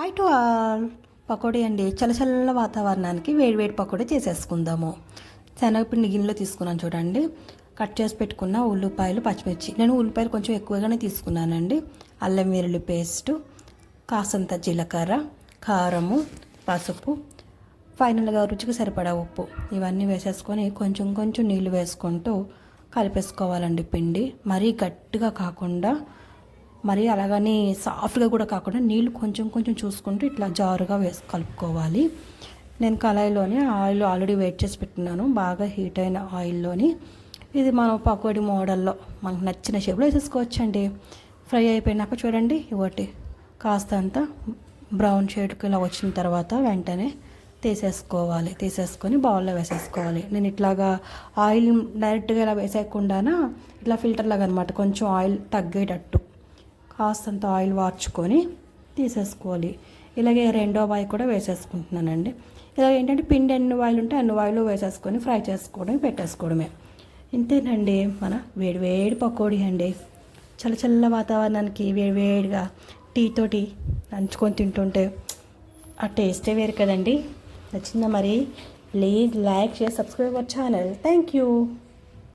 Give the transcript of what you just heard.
Hi to all. Pakodi అండి, చల్ల వాతావరణానికి వేడి వేడి పకోడీ చేసేసుకుందాము. శనగపిండి గిన్నెలో తీసుకున్నాను చూడండి. కట్ చేసి పెట్టుకున్న ఉల్లిపాయలు, పచ్చిమిర్చి. నేను ఉల్లిపాయలు కొంచెం ఎక్కువగానే తీసుకున్నానండి. అల్లం వెల్లుల్లి పేస్టు, కాసంత జీలకర్ర, కారము, పసుపు, ఫైనల్గా రుచికి సరిపడా ఉప్పు ఇవన్నీ వేసేసుకొని కొంచెం కొంచెం నీళ్ళు వేసుకుంటూ కలిపేసుకోవాలండి. పిండి మరీ గట్టిగా కాకుండా, మరి అలాగని సాఫ్ట్గా కూడా కాకుండా నీళ్ళు కొంచెం కొంచెం చూసుకుంటూ ఇట్లా జారుగా వేసి కలుపుకోవాలి. నేను కళాయిలోని ఆయిల్ ఆల్రెడీ వెయిట్ చేసి పెట్టున్నాను. బాగా హీట్ అయిన ఆయిల్లోని ఇది మనం పకోడీ మోడల్లో మనకు నచ్చిన షేప్లో వేసేసుకోవచ్చండి. ఫ్రై అయిపోయినాక చూడండి, ఇవ్వటి కాస్తంత బ్రౌన్ షేడ్కి ఇలా వచ్చిన తర్వాత వెంటనే తీసేసుకొని బౌల్లో వేసేసుకోవాలి. నేను ఇట్లాగా ఆయిల్ డైరెక్ట్గా ఇలా వేసేయకుండా ఇట్లా ఫిల్టర్ లాగా అనమాట, కొంచెం ఆయిల్ తగ్గేటట్టు కాస్తంత ఆయిల్ వార్చుకొని తీసేసుకోవాలి. ఇలాగే రెండో వాయి కూడా వేసేసుకుంటున్నానండి. ఇలా ఏంటంటే పిండి ఎన్ని వాయిలు ఉంటే అన్ని వాయిలు వేసేసుకొని ఫ్రై చేసుకోవడం, పెట్టేసుకోవడమే. ఇంతేనండి మన వేడివేడి పకోడీ అండి. చల్ల వాతావరణానికి వేడివేడిగా టీ తోటి నంచుకొని తింటుంటే ఆ టేస్టే వేరు కదండి. నచ్చిందా మరి? Please like, share, subscribe our channel. Thank you.